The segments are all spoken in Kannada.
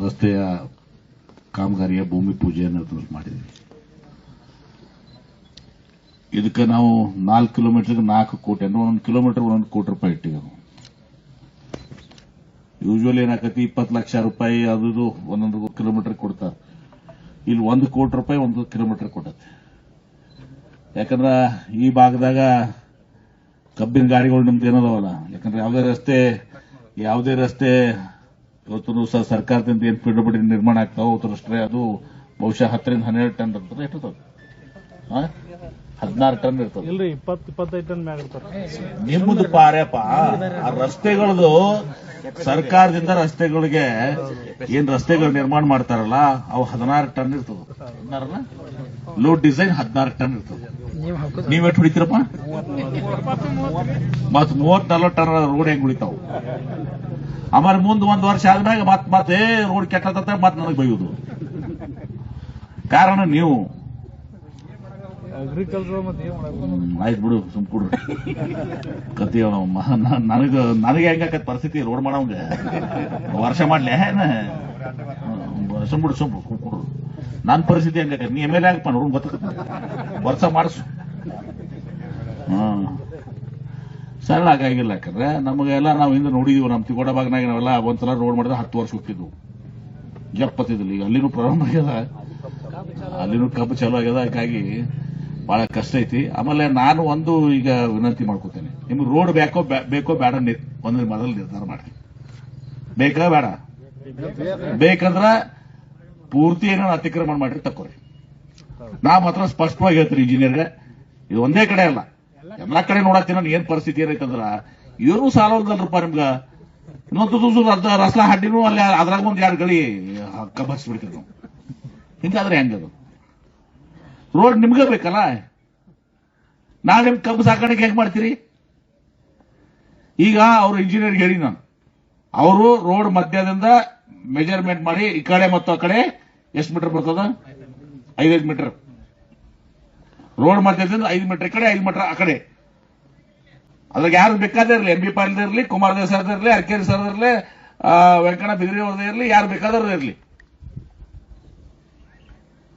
ರಸ್ತೆಯ ಕಾಮಗಾರಿಯ ಭೂಮಿ ಪೂಜೆಯನ್ನು ಮಾಡಿದ್ವಿ. ಇದಕ್ಕೆ ನಾವು 4 ಕಿಲೋಮೀಟರ್ಗೆ 4 ಕೋಟಿ ಅಂದ್ರೆ 1 ಕಿಲೋಮೀಟರ್ 1 ಕೋಟಿ ರೂಪಾಯಿ ಇಟ್ಟಿವಿ. ಯೂಶುವಲಿ ಏನಾಕತಿ 20 ಲಕ್ಷ ರೂಪಾಯಿ ಅದು 1 ಕಿಲೋಮೀಟರ್ ಕೊಡ್ತಾರೆ. ಇಲ್ಲಿ 1 ಕೋಟಿ ರೂಪಾಯಿ 1 ಕಿಲೋಮೀಟರ್ ಕೊಟ್ಟತೆ. ಯಾಕಂದ್ರೆ ಈ ಭಾಗದಾಗ ಕಬ್ಬಿನ ಗಾಡಿಗಳು ನಿಮ್ದು ಏನದಾವಲ್ಲ, ಯಾಕಂದ್ರೆ ಯಾವುದೇ ರಸ್ತೆ ಇವತ್ತು ಸರ್ಕಾರದಿಂದ ಏನು ಪಿಡಬ್ಲ್ಯೂಡಿ ನಿರ್ಮಾಣ ಆಗ್ತಾವ ಅಷ್ಟೇ ಅದು ಬಹುಶಃ 10 ರಿಂದ 12 ಟನ್ ಇರ್ತದೆ. ಎಷ್ಟಿರ್ತದೆ? 16 ಟನ್ ಇರ್ತದೆ. ಇಲ್ರಿ 20-25 ಟನ್ ಮ್ಯಾಗ ಇರ್ತಾರೆ. ನಿಮ್ಮದು ಪಾರ್ಯಪ್ಪ. ಆ ರಸ್ತೆಗಳದು ಸರ್ಕಾರದಿಂದ ರಸ್ತೆಗಳಿಗೆ ಏನ್ ರಸ್ತೆಗಳು ನಿರ್ಮಾಣ ಮಾಡ್ತಾರಲ್ಲ ಅವು 16 ಟನ್ ಇರ್ತದೆ. ಲೋಡ್ ಡಿಸೈನ್ 16 ಟನ್ ಇರ್ತದೆ. ನೀವೆಷ್ಟು ಹೊಡಿತೀರಪ್ಪ? ಮತ್ 30-40 ಟನ್ ರೋಡ್ ಹೆಂಗ್ ಉಳಿತಾವು? ಆಮೇಲೆ ಮುಂದೆ 1 ವರ್ಷ ಆದ್ಮ್ಯಾಗ ಮತ್ತೆ ರೋಡ್ ಕೆಟ್ಟದ ಮತ್ತೆ ನನಗೆ ಬೈಯುವುದು. ಕಾರಣ ನೀವು ಅಗ್ರಿಕಲ್ಚರ್ ಮತ್ತೆ ಆಯ್ತು ಬಿಡು, ಸುಮ್ ಕೊಡ್ರಿ ಕತಿ. ನನಗೆ ಹೆಂಗಾಕತ್ ಪರಿಸ್ಥಿತಿ ರೋಡ್ ಮಾಡೋಂಗ ವರ್ಷ ಮಾಡ್ಲಿ ಸುಮ್ ಬಿಡು, ಸುಮ್ ಕೊಡ್ರು. ನನ್ನ ಪರಿಸ್ಥಿತಿ ಹೆಂಗಾಕತ್? ನೀ ಎಮ್ ಎಲ್ ಎ ಆಗಪ್ಪ, ನೋಡ್ ಬರ್ತಕ್ಕ ವರ್ಷ ಮಾಡಿಸು. ಸರಳ ಆಗಾಗಿಲ್ಲ. ಯಾಕಂದ್ರೆ ನಮಗೆಲ್ಲ ನಾವು ಹಿಂದೆ ನೋಡಿದೀವಿ. ನಮ್ಮ ತಿಕೋಟ ಭಾಗನಾಗ ನಾವೆಲ್ಲ ಒಂದ್ಸಲ ರೋಡ್ ಮಾಡಿದ್ರೆ 10 ವರ್ಷ ಹೋಗ್ತಿದ್ವು, ಜಪ್ಪತ್ತಿದ್ದಿಲ್ಲ. ಈಗ ಅಲ್ಲಿನೂ ಪ್ರಾರಂಭ ಆಗ್ಯದ, ಅಲ್ಲಿನೂ ಕಬ್ಬು ಚಲೋ ಆಗ್ಯದ. ಹಾಗಾಗಿ ಬಹಳ ಕಷ್ಟ ಐತಿ. ಆಮೇಲೆ ನಾನು ಒಂದು ಈಗ ವಿನಂತಿ ಮಾಡ್ಕೋತೇನೆ, ನಿಮ್ಗೆ ರೋಡ್ ಬೇಕೋ ಬೇಡ ಒಂದ್ರ ಮೊದಲು ನಿರ್ಧಾರ ಮಾಡಿ. ಬೇಕಾ ಬೇಡ? ಬೇಕಂದ್ರ ಪೂರ್ತಿ ಏನೋ ಅತಿಕ್ರಮಣ ಮಾಡ್ರಿ ತಕ್ಕೋರಿ. ನಾ ಮಾತ್ರ ಸ್ಪಷ್ಟವಾಗಿ ಹೇಳ್ತೀನಿ ಇಂಜಿನಿಯರ್ಗೆ, ಇದು ಒಂದೇ ಕಡೆ ಅಲ್ಲ, ಎಲ್ಲಾ ಕಡೆ ನೋಡಾಕ್ತೀನಿ. ನಾನು ಏನ್ ಪರಿಸ್ಥಿತಿ ಏನೈತಂದ್ರ ಇವರು ಸಾಲೋದಲ್ರಪ್ಪ ನಿಮ್ಗ. ಇನ್ನೊಂದು ದಿವಸ ರಸ್ಲಾ ಹಡ್ಡಿನೂ ಅಲ್ಲಿ ಅದ್ರಾಗ ಒಂದು 2 ಗಳಿ ಕಬ್ಬು ಹಚ್ಚಿಬಿಡ್ತೀವಿ ನಾವು. ಹಿಂಗಾದ್ರೆ ಹೆಂಗದು? ರೋಡ್ ನಿಮ್ಗೆ ಬೇಕಲ್ಲ. ನಾಳೆ ನಿಮ್ ಕಬ್ಬು ಸಾಕಾಣಿಕೆ ಹೆಂಗ್ ಮಾಡ್ತೀರಿ? ಈಗ ಅವ್ರು ಇಂಜಿನಿಯರ್ಗೆ ಹೇಳಿ ನಾನು, ಅವರು ರೋಡ್ ಮಧ್ಯದಿಂದ ಮೆಜರ್ಮೆಂಟ್ ಮಾಡಿ ಈ ಕಡೆ ಮತ್ತು ಆ ಕಡೆ ಎಷ್ಟು ಮೀಟರ್ ಬರ್ತದ? 5 ಮೀಟರ್. ರೋಡ್ ಮಧ್ಯದಿಂದ 5 ಮೀಟರ್ ಈ ಕಡೆ, 5 ಮೀಟರ್ ಆ ಕಡೆ. ಅದ್ರಾಗ ಯಾರು ಬೇಕಾದ್ರೆ ಇರಲಿ, MB ಪಾಟೀಲ್ ಇರಲಿ, ಕುಮಾರದೇವ್ ಸರ್ ಇರಲಿ, ಅರ್ಕೇರಿ ಸರ್ ಇರಲಿ, ವೆಂಕಣ್ಣ ಬಿದ್ರಿ ಅವ್ರದೇ ಇರಲಿ, ಯಾರು ಬೇಕಾದ್ರೂ ಇರಲಿ,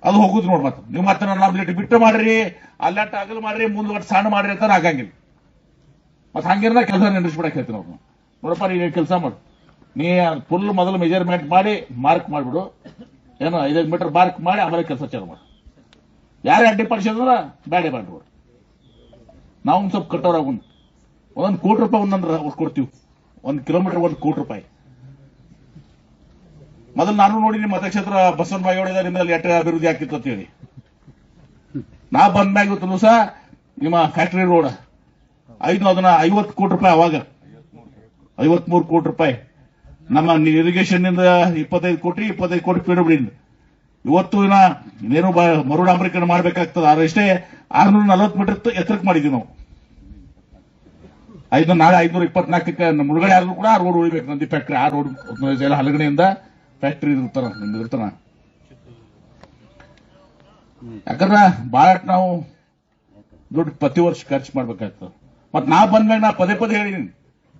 ಅದು ಹೋಗುದು ನೋಡ್. ಮತ್ತೆ ನೀವು ಮತ್ತೆ ನಮ್ದು ಬಿಟ್ಟು ಮಾಡ್ರಿ, ಅಲ್ಲಟ್ಟ ಅಗಲು ಮಾಡ್ರಿ, ಮುಂದೆ ಸಣ್ಣ ಮಾಡ್ರಿ ಅಂತ ಆಗಂಗಿಲ್ಲ. ಮತ್ತೆ ಹಂಗಿರ ಕೆಲಸ ನಿಲ್ಲಿಸ್ಬಿಡಕ್ ಹೇಳ್ತೀನಿ ಅವ್ರು. ನೋಡಪ್ಪ, ನೀನು ಕೆಲಸ ಮಾಡು, ನೀ ಫುಲ್ ಮೊದಲು ಮೆಜರ್ಮೆಂಟ್ ಮಾಡಿ ಮಾರ್ಕ್ ಮಾಡ್ಬಿಡು, ಏನೋ 5 ಮೀಟರ್ ಮಾರ್ಕ್ ಮಾಡಿ ಆಮೇಲೆ ಕೆಲಸ ಚಾಲು ಮಾಡು. ಯಾರೇ ಅಡ್ಡಿ ಪಡಿಸಿದ್ರ ಬ್ಯಾಡೆ ಮಾಡ್ರಿ. ನಾವು ಒಂದು ಸ್ವಲ್ಪ ಕಟ್ಟೋರಾಗ 1 ಕೋಟಿ ರೂಪಾಯಿ ಒಂದೊಂದು ಕೊಡ್ತೀವಿ. 1 ಕಿಲೋಮೀಟರ್ 1 ಕೋಟಿ ರೂಪಾಯಿ. ಮೊದಲು ನಾನು ನೋಡಿ ನಿಮ್ಮ ಮತಕ್ಷೇತ್ರ ಬಸವನ ಬಾಗೇವಾಡಿ ನಿಮ್ಮಲ್ಲಿ ಎಟ್ಟ ಅಭಿವೃದ್ಧಿ ಆಗ್ತಿತ್ತು ಅಂತ ಹೇಳಿ ನಾ ಬಂದ್ಮ್ಯಾಗ ಇವತ್ತು ಸಹ ನಿಮ್ಮ ಫ್ಯಾಕ್ಟರಿ ರೋಡ್ ಅದನ್ನ 50 ಕೋಟಿ ರೂಪಾಯಿ, ಅವಾಗ 53 ಕೋಟಿ ರೂಪಾಯಿ. ನಮ್ಮ ಇರಿಗೇಷನ್ ನಿಂದ 25 ಕೋಟಿ PWD. ಇವತ್ತು ಇನ್ನೇನು ಮರುಡಾಂಬರೀಕರಣ ಮಾಡಬೇಕಾಗ್ತದೆ. ಅಷ್ಟೇ 640 ಮೀಟರ್ ಎತ್ತರಕ್ಕೆ ಮಾಡಿದ್ವಿ ನಾವು. ನಾಳೆ 524ಕ್ಕೆ ಮುಳುಗಡೆ ಆದ್ರೂ ಕೂಡ ಆ ರೋಡ್ ಉಳಿಬೇಕು. ನಂದಿ ಫ್ಯಾಕ್ಟರಿ ಆ ರೋಡ್ ಎಲ್ಲ ಹಲಗಡೆಯಿಂದ ಫ್ಯಾಕ್ಟರಿ ಇರ್ತಾನ. ಯಾಕಂದ್ರೆ ಬಹಳಷ್ಟು ನಾವು ದುಡ್ಡು ಪ್ರತಿ ವರ್ಷ ಖರ್ಚು ಮಾಡ್ಬೇಕಾಗ್ತದೆ. ಮತ್ ನಾ ಬಂದ್ಮ್ಯಾಗ ನಾ ಪದೇ ಹೇಳಿದೀನಿ,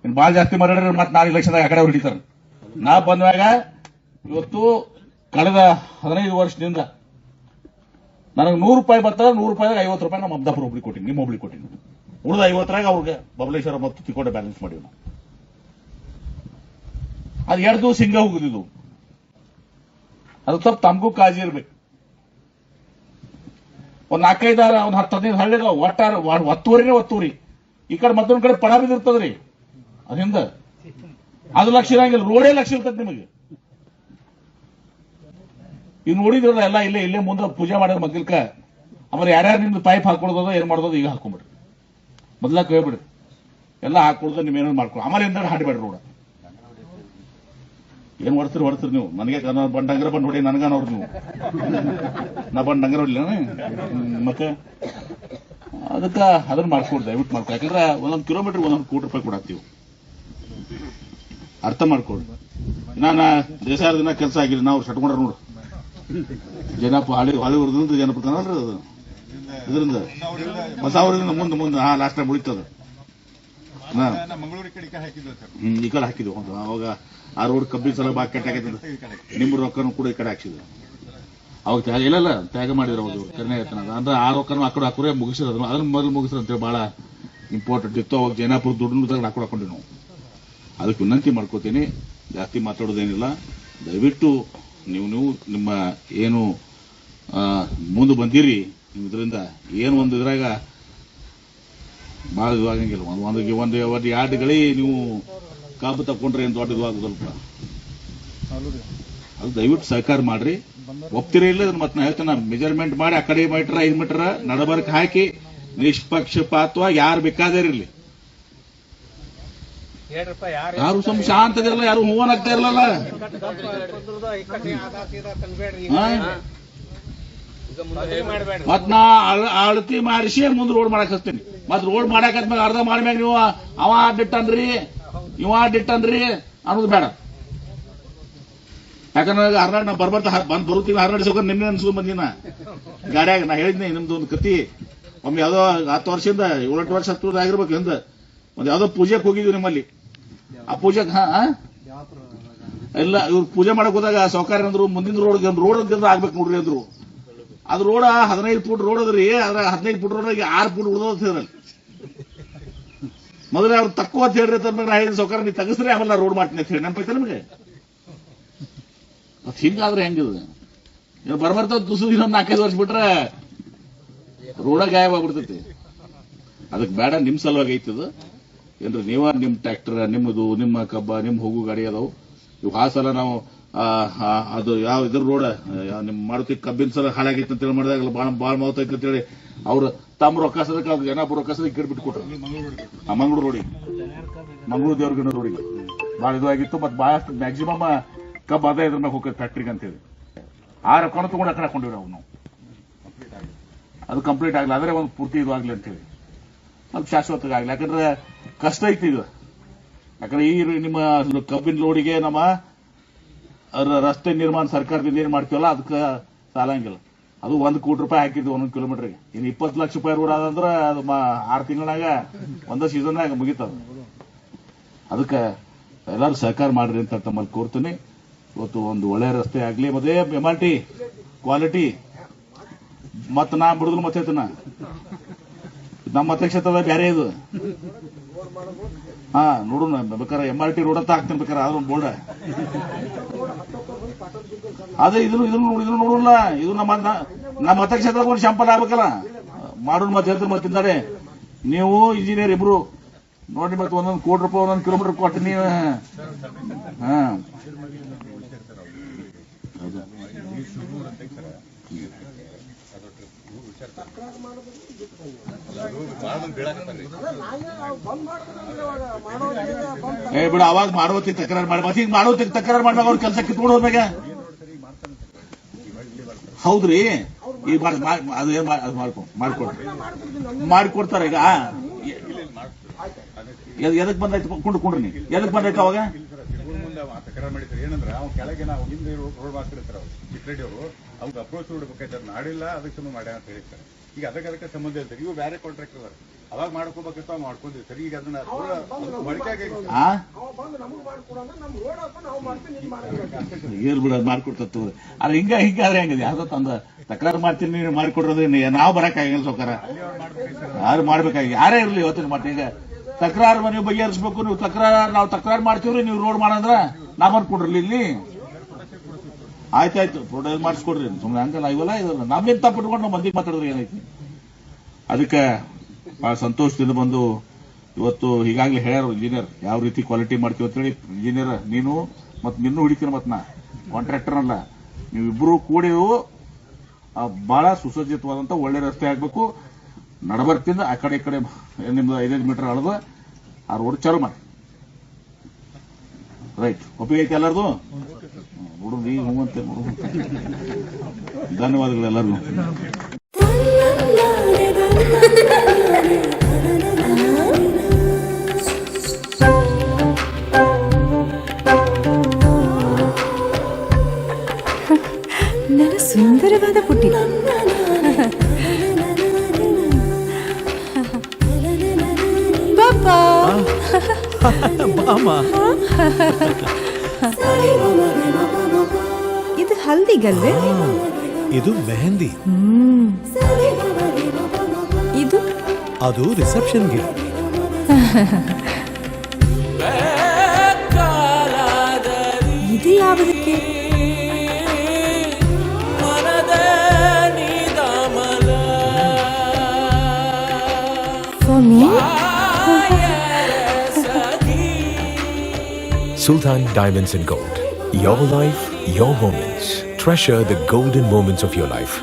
ಇನ್ ಬಹಳ ಜಾಸ್ತಿ ಮರಡ್ರೆ ಮತ್ತೆ 4 ಲಕ್ಷದಾಗ ಆ ಕಡೆ ಹೊಡಿತಾರೆ. ನಾ ಬಂದ್ಮ್ಯಾಗ ಇವತ್ತು ಕಳೆದ 15 ವರ್ಷದಿಂದ ನನಗೆ 100 ರೂಪಾಯಿ ಬರ್ತದೆ. 100 ರೂಪಾಯಿದಾಗ 50 ರೂಪಾಯಿ ನಮ್ಮ ಅಬ್ದಾಪುರ ಒಬ್ಳಿಗೆ ಕೊಟ್ಟಿನಿ, ನಿಮ್ಮ ಒಬ್ಳಿಗೆ ಕೊಟ್ಟಿನಿ. ಉಳಿದ 50ರಾಗ ಅವ್ರಿಗೆ ಬಬಲೇಶ್ವರ ಮತ್ತು ತಿಕೋಟ ಬ್ಯಾಲೆನ್ಸ್ ಮಾಡಿವಿ ನಾವು. ಅದು 2 ದಿವಸ ಹಿಂಗ ಹೋಗುದಿದ್ದು. ಅದು ಸ್ವಲ್ಪ ತಮಗೂ ಕಾಳಜಿ ಇರ್ಬೇಕು. ಒಂದು 4-5 ಒಂದು 10-15 ಹಳ್ಳಿಗ ಒತ್ತುವರಿ ಈ ಕಡೆ ಮತ್ತೊಂದ್ ಕಡೆ ಪಡ ಬಿದ್ದಿರ್ತದ್ರಿ. ಅದರಿಂದ ಅದು ಲಕ್ಷ ಇರಂಗಿಲ್ಲ, ರೋಡೇ ಲಕ್ಷ ಇರ್ತದೆ ನಿಮಗೆ. ಈಗ ನೋಡಿದ್ರಲ್ಲ ಎಲ್ಲ ಇಲ್ಲೇ ಮುಂದೆ ಪೂಜೆ ಮಾಡಿದ ಮಗ್ಗಲ್ಕ. ಆಮೇಲೆ ಯಾರ್ಯಾರು ನಿಮ್ದು ಪೈಪ್ ಹಾಕೊಳೋದ ಏನ್ ಮಾಡೋದು ಈಗ ಹಾಕೊಂಡ್ಬಿಡ್ರಿ, ಮೊದ್ಲ ಕೇಳ್ಬಿಡ್ರಿ. ಎಲ್ಲ ಹಾಕೊಳ್ದ ನೀವೇನೋ ಮಾಡ್ಕೊಳ್ಳಿ. ಆಮೇಲೆ ಎಂದ ಹಾಡಿಬೇಡ್ರಿ ರೋಡ. ಏನ್ ಹೊಡ್ತೀರಿ ನೀವು? ನನಗೆ ಬಂಡಂಗರ ಬಂದ್ ಹೊಡಿ, ನನಗ ನೋಡ್ರಿ ನೀವು. ನಾ ಬಂಡಂಗರ ಹೊಡಿಲ್ಲ ಮತ್ತೆ ಅದಕ್ಕೆ ಅದನ್ನ ಮಾಡ್ಕೊಡ್ರಿ, ದಯವಿಟ್ಟು ಮಾಡ್ಕೊ. ಯಾಕಂದ್ರೆ 1 ಕಿಲೋಮೀಟರ್ 1 ಕೋಟಿ ರೂಪಾಯಿ ಕೊಡಾಕ್ತೀವಿ, ಅರ್ಥ ಮಾಡ್ಕೊಡ್ರಿ. ನಾನು ದೇಸಾರ ದಿನ ಕೆಲಸ ಆಗಿಲ್ಲ, ನಾವು ಸಟ್ಕೊಂಡ್ರ ನೋಡು ಜನಪ್ಪ ಹಾಳಿವರ್ದಿಂದ ಜನಪ್ಪ ಕನಲ್ರಿ. ಅದು ಇದರಿಂದ ಹೊಸ ಊರಿಂದ ಮುಂದೆ ಲಾಸ್ಟ್ ಟೈಮ್ ಉಳಿತದ. ಮಂಗಳೂರು ಕಡೆ ಹಾಕಿದ್ವಿ ಸರ್. ಈ ಕಡೆ ಹಾಕಿದ್ವು. ಹೌದು, ಅವಾಗ ಆ ರೋಡ್ ಕಬ್ಬಿನ ಸಲ ಬಾಕಿ ಕೆಟ್ಟಾಗೈತೆ. ನಿಮ್ಮ ರೊಕ್ಕನೂ ಕೂಡ ಈ ಕಡೆ ಹಾಕ್ಸಿದ್ರು. ಅವಾಗ ತ್ಯಾಗ ಇಲ್ಲ ತ್ಯಾಗ ಮಾಡಿದ್ರು ಅವ್ರು ಕರ್ನೇ ಹೇಳ್ತಾನ. ಅಂದ್ರೆ ಆ ರೊಕ್ಕನೂ ಆ ಕಡೆ ಹಾಕೋರೆ ಮುಗಿಸಿರೋದು. ಅದನ್ನ ಮೊದಲು ಮುಗಿಸ್ರು ಅಂತೇಳಿ ಬಹಳ ಇಂಪಾರ್ಟೆಂಟ್ ಇತ್ತು. ಅವಾಗ ಜೈನಾಪುರ ದುಡ್ಡು ತಗೊಂಡು ಹಾಕೊಂಡಿವಿ ನಾವು. ಅದಕ್ಕೆ ವಿನಂತಿ ಮಾಡ್ಕೋತೀನಿ, ಜಾಸ್ತಿ ಮಾತಾಡೋದೇನಿಲ್ಲ. ದಯವಿಟ್ಟು ನೀವು ನಿಮ್ಮ ಏನು ಮುಂದೆ ಬಂದಿರಿ, ಇದರಿಂದ ಏನು ಒಂದು ಇದ್ರಾಗ ಭಾಳ ಇದಾಗಂಗಿಲ್ಲ. ಒಂದು 2 ಗಳಿ ನೀವು ಕಾಬು ತಕೊಂಡ್ರೆ ಏನು ದೊಡ್ಡ ಇದಾಗೋದಲ್ಪ. ಅದು ದಯವಿಟ್ಟು ಸಹಕಾರ ಮಾಡ್ರಿ. ಒಪ್ತಿರ ಇಲ್ಲ ಮತ್ತೆ ನಾ ಹೇಳ್ತೇನೆ, ಮೆಜರ್ಮೆಂಟ್ ಮಾಡಿ ಆ ಕಡೆ ಮೀಟರ್ 5 ಮೀಟರ್ ನಡಬರ್ಕ್ ಹಾಕಿ ನಿಷ್ಪಕ್ಷಪಾತವಾಗಿ ಯಾರು ಬೇಕಾದಿರಲಿ. ಯಾರು ಸ್ವಲ್ಪ ಶಾಂತದಿರಲ್ಲ, ಯಾರು ಹೂವನಾಗ್ತಾ ಇರಲ್ಲ. ಮತ್ ನಾ ಅಳತಿ ಮಾಡಿಸಿ ಮುಂದೆ ರೋಡ್ ಮಾಡಕ್ ಹಚ್ತೀನಿ. ಮತ್ ರೋಡ್ ಮಾಡಾಕತ್ಮ್ಯಾಗ ಅರ್ಧ ಮಾಡ್ಮ್ಯಾಗ ನೀವು ಅವ ಅಡ್ಡಿಟ್ಟನ್ರಿ ಇವ ಅಡ್ಡಿಟ್ಟನ್ರಿ ಅನ್ನೋದು ಬೇಡ. ಯಾಕಂದ್ರೆ ಹರ್ನಾಡ್ ನಾ ಬರ್ಬರ್ತ ಬಂದ್ ಬರುತ್ತೀವಿ. ಹರ್ನಾಡ್ ಸೌಕರ್ ನಿನ್ನೆ ಅನ್ಸ್ಕೊಂಡ್ ಬಂದಿನ ಗಾಡ್ಯಾಗ. ನಾ ಹೇಳಿದ್ನಿ ನಿಮ್ದು ಒಂದು ಕತಿ. ಒಮ್ಮೆ ಯಾವ್ದೋ 10 ವರ್ಷದಿಂದ 7-8 ವರ್ಷ ಹತ್ತು ಆಗಿರ್ಬೇಕು ಹಿಂದ ಒಂದ್ ಯಾವ್ದೋ ಪೂಜೆಗೆ ಹೋಗಿದ್ವಿ ನಿಮ್ಮಲ್ಲಿ. ಆ ಪೂಜೆಗೆ ಇಲ್ಲ ಇವ್ರು ಪೂಜೆ ಮಾಡಕ್ ಹೋದಾಗ ಸೌಕರ್ಯ ಅಂದ್ರು ಮುಂದಿನ ರೋಡ್ ಆಗ್ಬೇಕು ನೋಡ್ರಿ ಅಂದ್ರು. ಅದು ರೋಡ 15 ಫೂಟ್ ರೋಡ್ ಅದ್ರಿ. ಅದ್ರ 15 ಫೂಟ್ ರೋಡ್ 6 ಫೂಟ್ ಉಳಿದೋದ್ ಹೇಳಿದ್ರಲ್ಲಿ. ಮೊದಲೇ ಅವ್ರು ತక్కుವ ಅಂತ ಹೇಳ್ರಿ ಅಂತ ನಾ ಹೇಳಿದ ಸೌಕರ್ಯ ನೀವು ತಗಸ್ರಿ ಆಮೇಲೆ ರೋಡ್ ಮಾಡ್ತೀನಿ ಅಂತ ಹೇಳಿ ನೆನಪೈತೆ ನಿಮಗೆ. ಮತ್ ಹಿಂಗಾದ್ರೆ ಹೆಂಗಿದೆ? ಬರ್ಬರ್ತ ತುಸು ಇನ್ನೊಂದು 4-5 ವರ್ಷ ಬಿಟ್ರೆ ರೋಡ ಗಾಯಬ ಆಗ್ಬಿಡ್ತೈತಿ. ಅದಕ್ಕೆ ಬೇಡ. ನಿಮ್ ಸಲುವಾಗಿ ಐತದ ಏನ್ರಿ. ನೀವ ನಿಮ್ ಟ್ರ್ಯಾಕ್ಟರ್ ನಿಮ್ಮದು ನಿಮ್ಮ ಕಬ್ಬ ನಿಮ್ಮ ಹೋಗು ಗಾಡಿ ಅದಾವು. ಇವು ಆ ಸಲ ನಾವು ಅದು ಯಾವ ಇದ್ರ ರೋಡ ನಿಮ್ ಮಾರುತಿ ಕಬ್ಬಿನ ಸಲ ಹಾಳಾಗೈತೆ ಅಂತೇಳಿ ಮಾಡಿದಾಗ ಬಾಳ ಮಾವತೈತೆ ಅಂತೇಳಿ ಅವ್ರು ತಮ್ಮ ರೊಕ್ಕ ಸದಕ್ಕೆ ಜನಾಪುರ ರೊಕ್ಕ ಸದಕ್ಕೆ ಗಿಡ ಬಿಟ್ಕೊಟ್ರು. ಆ ಮಂಗಳೂರು ರೋಡಿಗೆ, ಮಂಗಳೂರು ದೇವ್ರಗಿನ ರೋಡಿಗೆ ಭಾಳ ಇದಾಗಿತ್ತು. ಮತ್ತೆ ಬಹಳಷ್ಟು ಮ್ಯಾಕ್ಸಿಮಮ್ ಕಬ್ಬ ಅದೇ ಇದ್ರ ಮ್ಯಾಗ ಹೋಗ್ತದೆ ಫ್ಯಾಕ್ಟ್ರಿಗೆ ಅಂತೇಳಿ. ಆ ರೊಕ್ಕನ ತಗೊಂಡು ಆ ಕಡೆ ಹಾಕೊಂಡಿವಿ ನಾವು. ಅದು ಕಂಪ್ಲೀಟ್ ಆಗಲಿ, ಆದರೆ ಒಂದು ಪೂರ್ತಿ ಇದು ಆಗ್ಲಿ ಅಂತೇಳಿ ಸ್ವಲ್ಪ ಶಾಶ್ವತ ಆಗ್ಲಿ. ಯಾಕಂದ್ರೆ ಕಷ್ಟ ಐತಿ ಇದು. ಯಾಕಂದ್ರೆ ಈ ನಿಮ್ಮ ಕಬ್ಬಿನ ಲೋಡಿಗೆ ನಮ್ಮ ರಸ್ತೆ ನಿರ್ಮಾಣ ಸರ್ಕಾರದಿಂದ ಏನ್ ಮಾಡ್ತೀವಲ್ಲ ಅದಕ್ಕೆ ಸಾಲಂಗಿಲ್ಲ. ಅದು 1 ಕೋಟಿ ರೂಪಾಯಿ ಹಾಕಿದ್ವಿ 1 ಕಿಲೋಮೀಟರ್ಗೆ. ಇನ್ನು 20 ಲಕ್ಷ ರೂಪಾಯಿ ರೋಡ್ ಆದಂದ್ರೆ ಅದು 6 ತಿಂಗಳಾಗ ಒಂದ ಸೀಸನ್ನಾಗ ಮುಗಿತದ. ಅದಕ್ಕೆ ಎಲ್ಲರೂ ಸಹಕಾರ ಮಾಡ್ರಿ ಅಂತ ತಮ್ಮಲ್ಲಿ ಕೋರ್ತೀನಿ. ಇವತ್ತು ಒಂದು ಒಳ್ಳೆ ರಸ್ತೆ ಆಗ್ಲಿ, ಮತ್ತೆ MRT ಕ್ವಾಲಿಟಿ ಮತ್ ನಾ ಬಿಡುದ್ರು ಮತ್ತೆ ನಮ್ಮ ಮತಕ್ಷೇತ್ರದ ಬೇರೆ ಇದು. ನೋಡೋಣ ಬೇಕಾರೆ MRT ರೋಡ್ ಅಂತ ಹಾಕ್ತೀನಿ ಬೇಕಾರೆ ಆದ್ರೂ ಬೋರ್ಡ. ಅದೇ ಇದನ್ನು ನೋಡೋಣ. ಇದು ನಮ್ಮ ಮತಕ್ಷೇತ್ರದ ಒಂದು ಶಾಂಪಲ್ ಆಗ್ಬೇಕಲ್ಲ. ಮಾಡೋಣ ಮತ್ತೆ ಹೇಳ್ತಾರೆ. ಮತ್ತಿದ್ದಾರೆ ನೀವು ಇಂಜಿನಿಯರ್ ಇಬ್ರು ನೋಡಿ ಮತ್ತೆ 1 ಕೋಟಿ ರೂಪಾಯಿ 1 ಕಿಲೋಮೀಟರ್ ಕೊಟ್ಟು ನೀವು ಬಿಡ. ಅವಾಗ ಮಾಡೋತಿ ತಕರಾರು ಮಾಡಿ ಮತ್ತೆ ಈಗ ಮಾಡೋತಿ ತಕರಾರು ಮಾಡಿದಾಗ ಅವ್ರ ಕೆಲಸ ಕಿತ್ಕೊಂಡು ಹೋದ್ಮ್ಯಾಗ ಹೌದ್ರಿ. ಈಗ ಅದು ಏನ್ ಮಾಡ್ಕೊಡ್ತಾರ. ಈಗ ಎದಕ್ ಬಂದಾಯ್ತು ಕುಂಡ್ರಿ ನೀ ಎದಕ್ ಬಂದಾಯ್ತು ಅವಾಗ ತಕರಾರು ಮಾಡಿದ್ರು. ಏನಂದ್ರೆ ಅವ್ನು ಕೆಳಗೆ ನಾವು ಹಿಂದೆ ರೋಡ್ ಮಾಡ್ತಿರ್ತಾರೆ ಅವ್ರು ಚಿಕ್ಕರೆಡ್ಡಿ ಅವರು. ಅವ್ಗ ಅಪ್ರೋಚ್ ನೋಡ್ಬೇಕಾಯ್ತಾರೆ ನಾಡಿಲ್ಲ ಅದಕ್ಕೆ ಸಂಬಂಧ ಮಾಡ್ಯಾರ ಅಂತ ಹೇಳ್ತಾರೆ. ಈಗ ಅದಕ್ಕೆ ಸಂಬಂಧ ಇರ್ತಾರೆ. ಇವು ಬೇರೆ ಕಾಂಟ್ರಾಕ್ಟರ್ ಅದಾರ. ಅವಾಗ ಮಾಡ್ಕೋಬೇಕಿತ್ತು ಅವ್ ಮಾಡ್ಕೊಂಡಿವಿ ಸರ್. ಈಗ ಅದನ್ನ ಏರ್ ಬಿಡ ಮಾಡ್ಕೊಡ್ತವ್ರಿ. ಅದ್ರ ಹಿಂಗಾದ್ರೆ ಹೆಂಗಿದೆ? ಯಾವ್ದೋ ತಂದ ತಕರಾರು ಮಾಡ್ತೀನಿ ನೀವು ಮಾಡ್ಕೊಡ್ರೆ ನಾವು ಬರಕ್ಕಾಗಿಲ್ಲ ಸೌಕರ್ಯ. ಯಾರು ಮಾಡ್ಬೇಕಾಗಿ ಯಾರೇ ಇರ್ಲಿ ಇವತ್ತಿನ ಮಟ್ಟ. ಈಗ ತಕರಾರು ನೀವು ಬಗೆಹರಿಸಬೇಕು. ನೀವು ನಾವು ತಕರಾರು ಮಾಡ್ತೀವ್ರಿ, ನೀವು ರೋಡ್ ಮಾಡಂದ್ರ ನಾ ಮಾಡ್ಕೊಡ್ರಿ ಇಲ್ಲಿ. ಆಯ್ತಾಯ್ತು ಪ್ರೊಡ್ಯೂಸ್ ಮಾಡಿಸ್ಕೊಡ್ರಿ. ಸುಮ್ಮನೆ ಹಂಗಲ್ಲ ಇವಲ್ಲ ಇದಲ್ಲ. ನಮ್ಮೇನ್ ತಪ್ಪಿಟ್ಕೊಂಡು ನಾವು ಮಂದಿಗೆ ಮಾತಾಡಿದ್ರೆ ಏನೈತಿ? ಅದಕ್ಕೆ ಬಹಳ ಸಂತೋಷದಿಂದ ಬಂದು ಇವತ್ತು ಈಗಾಗಲೇ ಹೇಳ್ಯಾರ ಇಂಜಿನಿಯರ್ ಯಾವ ರೀತಿ ಕ್ವಾಲಿಟಿ ಮಾಡ್ತೀವಿ ಅಂತೇಳಿ. ಇಂಜಿನಿಯರ್ ನೀನು ಮತ್ತೆ ನಿನ್ನೂ ಹಿಡಿತೀನಿ ಮತ್ತೆ ನಾ ಕಾಂಟ್ರಾಕ್ಟರ್ ಅಲ್ಲ. ನೀವಿಬ್ರು ಕೂಡಿ ಬಹಳ ಸುಸಜ್ಜಿತವಾದಂತ ಒಳ್ಳೆ ರಸ್ತೆ ಆಗ್ಬೇಕು. ನಡಬರ್ತಿಂದ ಆ ಕಡೆ ಈ ಕಡೆ ನಿಮ್ದು 5 ಮೀಟರ್ ಅಳದ ಆ ರೋಡ್ ಚಾಲು ಮಾಡಿ. ರೈಟ್, ಒಪ್ಪಿಗೆ ಐತಿ ಎಲ್ಲರದು? ನೋಡು ಈಗ ಹೂವಂತೆ ನೋಡು. ಧನ್ಯವಾದಗಳು ಎಲ್ಲರಿಗೂ. ನನ್ನ ಸುಂದರವಾದ ಪುಟ್ಟಿ. ಪಾಪಾ ಬಾಮ. ಇದು ಹಲ್ದಿಗಲ್ವೇ? ಇದು ಮೆಹಂದಿ. ಇದು ಅದು ರಿಸೆಪ್ಷನ್ಗೆ. ಇದು ಯಾವುದಕ್ಕೆ? For me? Sultan Diamonds and Gold. Your life, your moments. Treasure the golden moments of your life.